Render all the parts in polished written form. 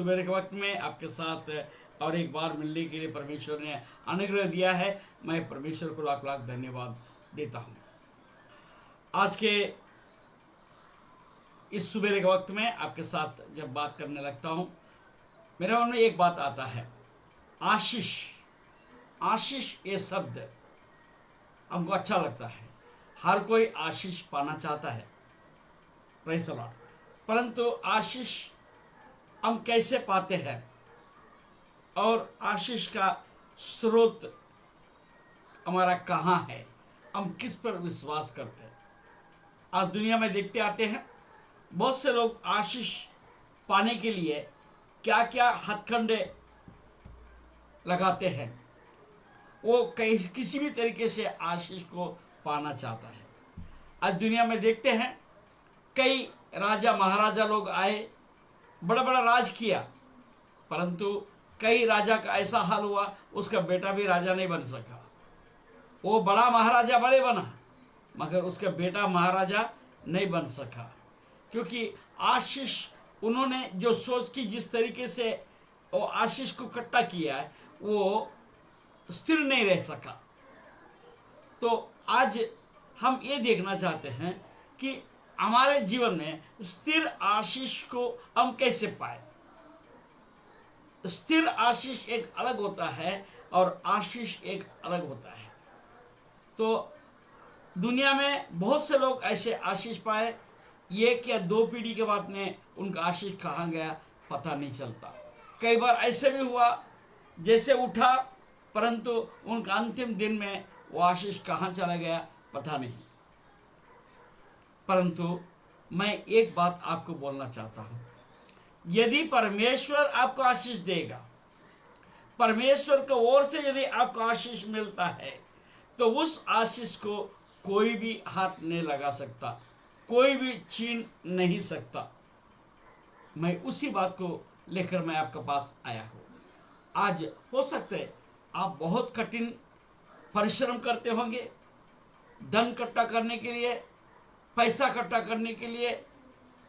सुबह के वक्त में आपके साथ और एक बार मिलने के लिए परमेश्वर ने अनुग्रह दिया है। मैं परमेश्वर को लाख लाख धन्यवाद देता हूँ। आज के इस सुबह के वक्त में आपके साथ जब बात करने लगता हूँ, मेरे मन में एक बात आता है, आशीष। आशीष ये शब्द हमको अच्छा लगता है। हर कोई आशीष पाना चाहता है, प्रेज़ द लॉर्ड। परंतु आशीष हम कैसे पाते हैं और आशीष का स्रोत हमारा कहाँ है, हम किस पर विश्वास करते हैं। आज दुनिया में देखते आते हैं, बहुत से लोग आशीष पाने के लिए क्या क्या हथकंडे लगाते हैं। वो किसी भी तरीके से आशीष को पाना चाहता है। आज दुनिया में देखते हैं, कई राजा महाराजा लोग आए, बड़ा बड़ा राज किया, परंतु कई राजा का ऐसा हाल हुआ, उसका बेटा भी राजा नहीं बन सका। वो बड़ा महाराजा बड़े बना, मगर उसका बेटा महाराजा नहीं बन सका, क्योंकि आशीष उन्होंने जो सोच की, जिस तरीके से वो आशीष को इकट्ठा किया है, वो स्थिर नहीं रह सका। तो आज हम ये देखना चाहते हैं कि हमारे जीवन में स्थिर आशीष को हम कैसे पाए। स्थिर आशीष एक अलग होता है और आशीष एक अलग होता है। तो दुनिया में बहुत से लोग ऐसे आशीष पाए, एक या दो पीढ़ी के बाद में उनका आशीष कहाँ गया पता नहीं चलता। कई बार ऐसे भी हुआ, जैसे उठा, परंतु उनका अंतिम दिन में वो आशीष कहाँ चला गया पता नहीं। परंतु मैं एक बात आपको बोलना चाहता हूँ, यदि परमेश्वर आपको आशीष देगा, परमेश्वर की ओर से यदि आपको आशीष मिलता है, तो उस आशीष को कोई भी हाथ नहीं लगा सकता, कोई भी छीन नहीं सकता। मैं उसी बात को लेकर मैं आपके पास आया हूँ। आज हो सकता है आप बहुत कठिन परिश्रम करते होंगे, धन इकट्ठा करने के लिए, पैसा इकट्ठा करने के लिए,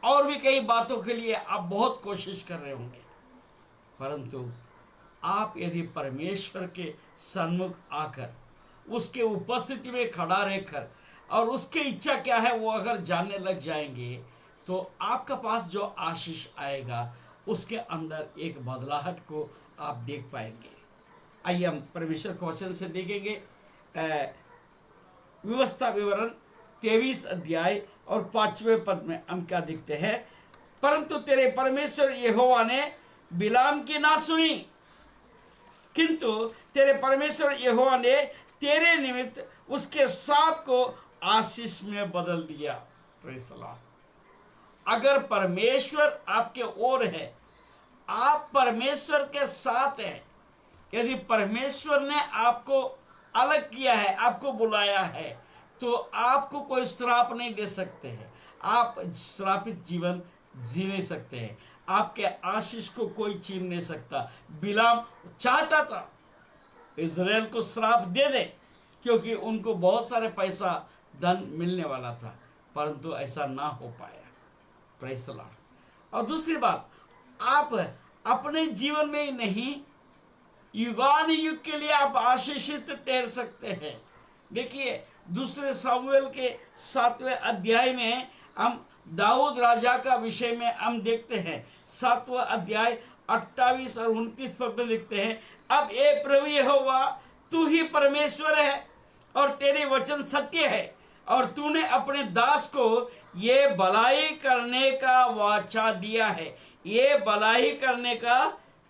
और भी कई बातों के लिए आप बहुत कोशिश कर रहे होंगे। परंतु आप यदि परमेश्वर के सन्मुख आकर, उसके उपस्थिति में खड़ा रहकर और उसकी इच्छा क्या है वो अगर जानने लग जाएंगे, तो आपका पास जो आशीष आएगा उसके अंदर एक बदलाहट को आप देख पाएंगे। आइए हम परमेश्वर के वचन से देखेंगे व्यवस्था विवरण 23 अध्याय और 5वें पद में हम क्या देखते हैं। परंतु तेरे परमेश्वर यहोवा ने बिलाम की ना सुनी, किंतु तेरे परमेश्वर यहोवा ने तेरे निमित्त उसके साप को आशीष में बदल दिया। Praise the Lord. अगर परमेश्वर आपके ओर है, आप परमेश्वर के साथ हैं, यदि परमेश्वर ने आपको अलग किया है, आपको बुलाया है, तो आपको कोई श्राप नहीं दे सकते हैं। आप श्रापित जीवन जी नहीं सकते हैं। आपके आशीष को कोई छीन नहीं सकता। बिलाम चाहता था इज़राइल को श्राप दे दे, क्योंकि उनको बहुत सारे पैसा धन मिलने वाला था, परंतु ऐसा ना हो पाया। Praise the Lord. और दूसरी बात, आप अपने जीवन में ही नहीं, युगान युग के लिए आप आशीषित ठहर सकते हैं। देखिए, दूसरे सामुएल के 7वें अध्याय में हम दाऊद राजा का विषय में हम देखते हैं। 7वां अध्याय 28 और 29 पद में लिखते हैं, अब ए प्रभु यहोवा, तू ही परमेश्वर है और तेरे वचन सत्य है, और तूने अपने दास को ये भलाई करने का वाचा दिया है, ये भलाई करने का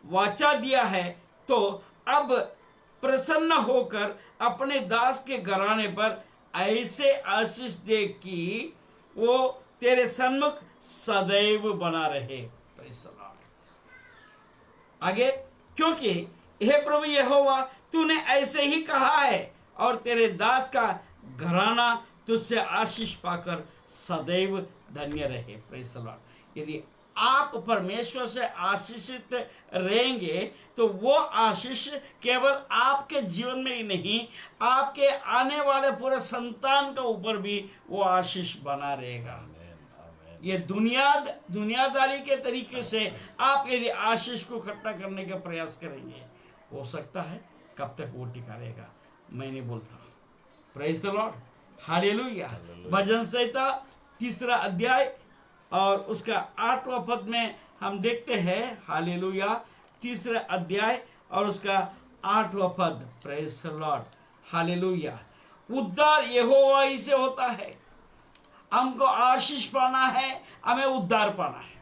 वाचा दिया है। तो अब प्रसन्न होकर अपने दास के घराने पर ऐसे आशीष दे कि वो तेरे सन्मुख सदैव बना रहे। Praise the Lord. आगे, क्योंकि हे प्रभु यहोवा, तूने ऐसे ही कहा है, और तेरे दास का घराना तुझसे आशीष पाकर सदैव धन्य रहे। Praise the Lord. यदि आप परमेश्वर से आशीषित रहेंगे, तो वो आशीष केवल आपके जीवन में ही नहीं, आपके आने वाले पूरे संतान के ऊपर भी वो आशीष बना रहेगा। ये दुनियादारी के तरीके से आप यदि आशीष को इकट्ठा करने का प्रयास करेंगे, हो सकता है कब तक वो टिका रहेगा मैं नहीं बोलता। Praise the lord, hallelujah. भजन संहिता 3 अध्याय और उसका 8वां पद में हम देखते हैं, हालेलुया, 3 अध्याय और उसका 8वां पद। Praise the lord, hallelujah. उद्धार यहोवा ही से होता है। हमको आशीष पाना है, हमें उद्धार पाना है,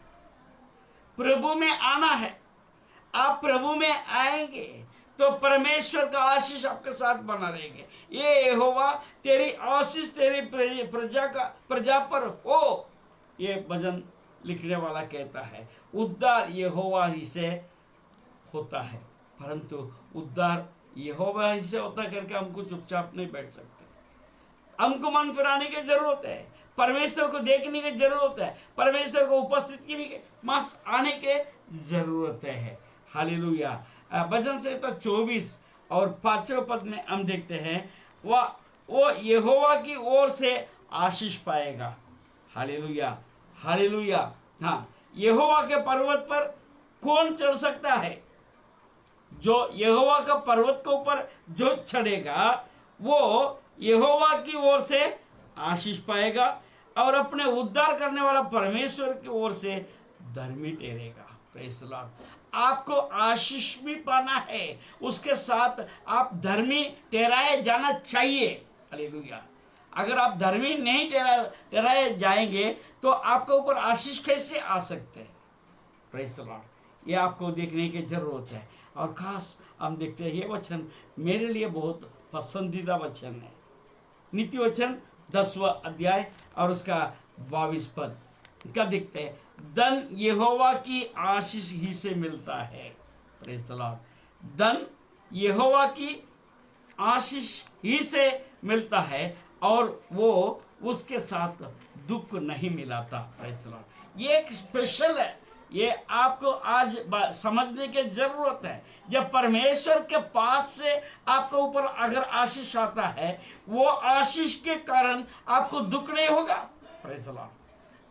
प्रभु में आना है। आप प्रभु में आएंगे तो परमेश्वर का आशीष आपके साथ बना रहेंगे। ये यहोवा तेरी आशीष तेरी प्रजा पर हो, ये भजन लिखने वाला कहता है। उद्धार यहोवा ही से होता है, परंतु उद्धार यहोवा ही से होता करके हमको चुपचाप नहीं बैठ सकते। हमको मन फिराने की जरूरत है, परमेश्वर को देखने की जरूरत है, परमेश्वर को उपस्थिति के पास आने के जरूरत है। हालेलुया। भजन संहिता 24 और 5वें पद में हम देखते हैं, वो यहोवा की ओर से आशीष पाएगा। Hallelujah, hallelujah. हाँ, यहोवा के पर्वत पर कौन चढ़ सकता है? जो यहोवा का पर्वत के ऊपर जो चढ़ेगा वो यहोवा की ओर से आशीष पाएगा और अपने उद्धार करने वाला परमेश्वर की ओर से धर्मी ठहरेगा। Praise the Lord. आपको आशीष भी पाना है, उसके साथ आप धर्मी ठहराए जाना चाहिए। हालेलुया। अगर आप धर्मी नहीं ठहराए जाएंगे तो आपके ऊपर आशीष कैसे आ सकते हैं? Praise the Lord. ये आपको देखने की जरूरत है। और खास हम देखते हैं, ये वचन मेरे लिए बहुत पसंदीदा वचन है। नीति वचन 10वां अध्याय और उसका 22 पद क्या दिखते हैं? धन यहोवा की आशीष ही से मिलता है। Praise the Lord. धन यहोवा की आशीष ही से मिलता है और वो उसके साथ दुख नहीं मिलाता। Praise the Lord. ये एक स्पेशल है, ये आपको आज समझने की जरूरत है। जब परमेश्वर के पास से आपके ऊपर अगर आशीष आता है, वो आशीष के कारण आपको दुख नहीं होगा। Praise the Lord.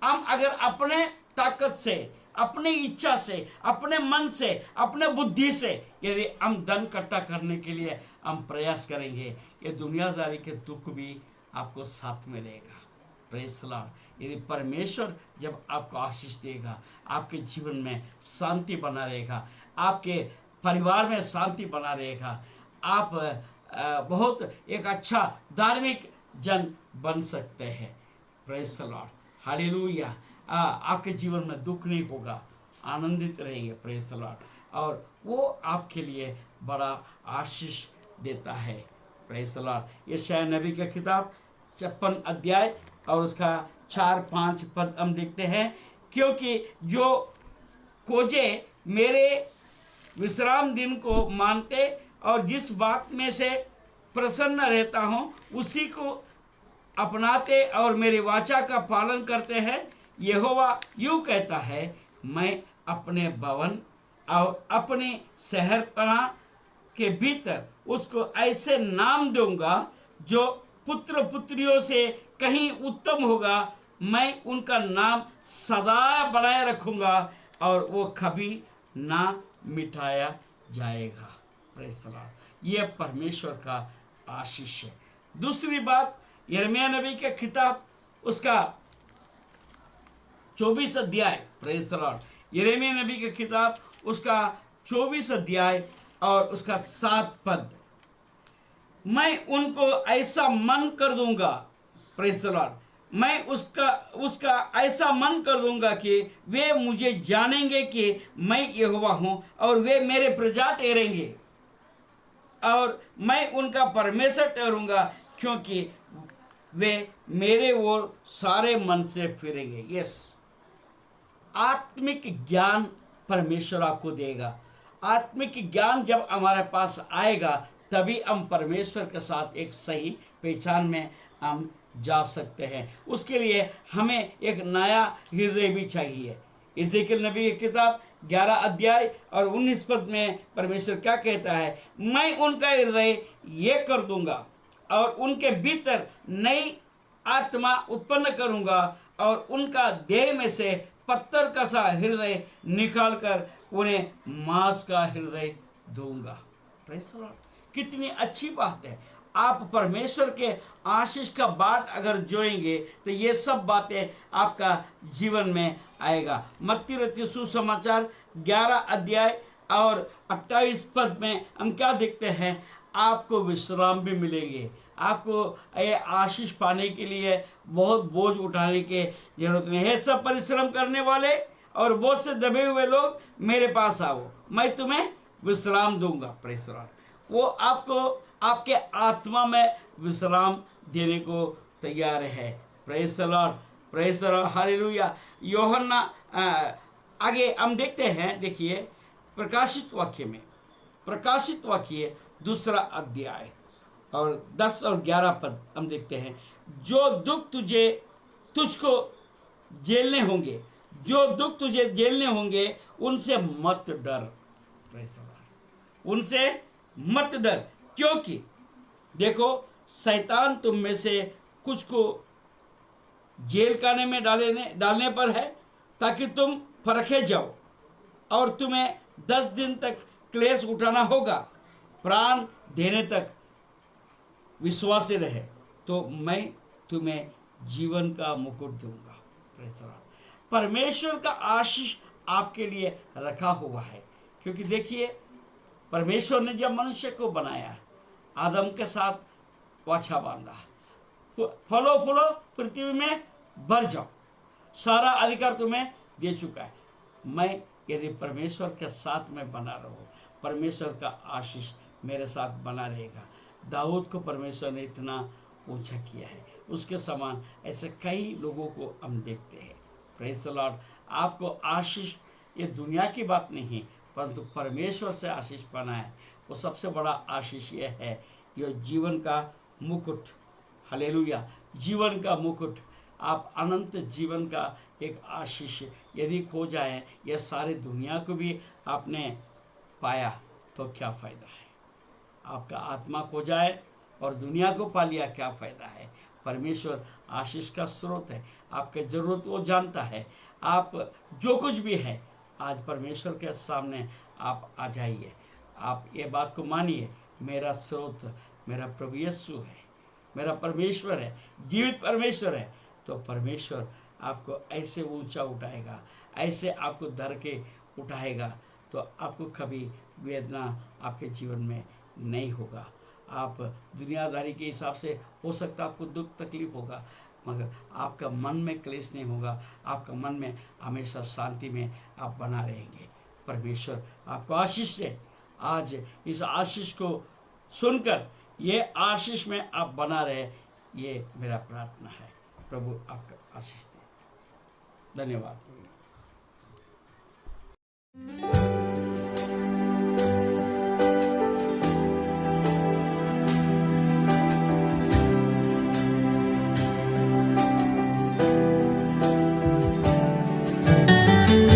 हम अगर अपने ताकत से, अपनी इच्छा से, अपने मन से, अपने बुद्धि से यदि हम धन इकट्ठा करने के लिए हम प्रयास करेंगे, ये दुनियादारी के दुख भी आपको साथ में रहेगा। Praise the Lord. यदि परमेश्वर जब आपको आशीष देगा, आपके जीवन में शांति बना रहेगा, आपके परिवार में शांति बना रहेगा, आप बहुत एक अच्छा धार्मिक जन बन सकते हैं। Praise the lord, hallelujah. आपके जीवन में दुख नहीं होगा, आनंदित रहेंगे। Praise the Lord. और वो आपके लिए बड़ा आशीष देता है। Praise the Lord. यशायाह नबी की किताब 56 अध्याय और उसका 4-5 पद हम देखते हैं, क्योंकि जो खोजे मेरे विश्राम दिन को मानते और जिस बात में से प्रसन्न रहता हूँ उसी को अपनाते और मेरी वाचा का पालन करते हैं, यहोवा यूँ कहता है, मैं अपने भवन और अपने शहरपना के भीतर उसको ऐसे नाम दूंगा जो पुत्र पुत्रियों से कहीं उत्तम होगा। मैं उनका नाम सदा बनाए रखूंगा और वो कभी ना मिटाया जाएगा। Praise the Lord. ये परमेश्वर का आशीष है। दूसरी बात, यिर्मयाह नबी के किताब उसका 24 अध्याय। Praise the Lord. यिर्मयाह नबी के किताब उसका 24 अध्याय और उसका 7 पद। मैं उनको ऐसा मन कर दूंगा। Praise the Lord. मैं उसका ऐसा मन कर दूंगा कि वे मुझे जानेंगे कि मैं यहोवा हूँ और वे मेरे प्रजा ठहरेंगे और मैं उनका परमेश्वर ठहरूंगा, क्योंकि वे मेरे ओर सारे मन से फिरेंगे। यस, आत्मिक ज्ञान परमेश्वर आपको देगा। आत्मिक ज्ञान जब हमारे पास आएगा तभी हम परमेश्वर के साथ एक सही पहचान में हम जा सकते हैं। उसके लिए हमें एक नया हृदय भी चाहिए। यहेजकेल नबी की किताब 11 अध्याय और 19 पद में परमेश्वर क्या कहता है? मैं उनका हृदय ये कर दूंगा और उनके भीतर नई आत्मा उत्पन्न करूंगा और उनका देह में से पत्थर का सा हृदय निकालकर उन्हें मांस का हृदय दूंगा। Praise the Lord. कितनी अच्छी बात है। आप परमेश्वर के आशीष का बाट अगर जोएंगे तो ये सब बातें आपका जीवन में आएगा। मत्ती रचित सुसमाचार 11 अध्याय और 28 पद में हम क्या देखते हैं? आपको विश्राम भी मिलेंगे। आपको ये आशीष पाने के लिए बहुत बोझ उठाने की जरूरत नहीं है। सब परिश्रम करने वाले और बोझ से दबे हुए लोग मेरे पास आओ, मैं तुम्हें विश्राम दूंगा। Praise the Lord. वो आपको आपके आत्मा में विश्राम देने को तैयार है। Praise the Lord, praise the lord, hallelujah. यूहन्ना आगे हम देखते हैं, देखिए प्रकाशित वाक्य में, प्रकाशित वाक्य 2 अध्याय और 10 और 11 पद हम देखते हैं। जो दुख तुझको झेलने होंगे, जो दुख तुझे झेलने होंगे उनसे मत डर। उनसे मत डर, क्योंकि देखो शैतान तुम में से कुछ को जेल खाने में डालने पर है, ताकि तुम परखे जाओ, और तुम्हें 10 दिन तक क्लेश उठाना होगा। प्राण देने तक विश्वास रहे तो मैं तुम्हें जीवन का मुकुट दूंगा। Praise the Lord. परमेश्वर का आशीष आपके लिए रखा हुआ है, क्योंकि देखिए परमेश्वर ने जब मनुष्य को बनाया, आदम के साथ वाचा बांधा, फलो फूलो पृथ्वी में भर जाओ, सारा अधिकार तुम्हें दे चुका है। मैं यदि परमेश्वर के साथ में बना रहूं, परमेश्वर का आशीष मेरे साथ बना रहेगा। दाऊद को परमेश्वर ने इतना ऊंचा किया है, उसके समान ऐसे कई लोगों को हम देखते हैं। Praise the Lord. आपको आशीष ये दुनिया की बात नहीं, परंतु परमेश्वर से आशीष पाना है। वो सबसे बड़ा आशीष ये है, ये जीवन का मुकुट। हालेलुया, जीवन का मुकुट। आप अनंत जीवन का एक आशीष यदि खो जाए, यह सारी दुनिया को भी आपने पाया तो क्या फ़ायदा है? आपका आत्मा खो जाए और दुनिया को पा लिया, क्या फ़ायदा है? परमेश्वर आशीष का स्रोत है, आपके ज़रूरत वो जानता है। आप जो कुछ भी है, आज परमेश्वर के सामने आप आ जाइए। आप ये बात को मानिए, मेरा स्रोत मेरा प्रभु यीशु है, मेरा परमेश्वर है, जीवित परमेश्वर है। तो परमेश्वर आपको ऐसे ऊंचा उठाएगा, ऐसे आपको धर के उठाएगा, तो आपको कभी वेदना आपके जीवन में नहीं होगा। आप दुनियादारी के हिसाब से हो सकता है आपको दुख तकलीफ होगा, मगर आपका मन में क्लेश नहीं होगा। आपका मन में हमेशा शांति में आप बना रहेंगे। परमेश्वर आपको आशीष दे। आज इस आशीष को सुनकर ये आशीष में आप बना रहे, ये मेरा प्रार्थना है। प्रभु आपका आशीष दे। धन्यवाद।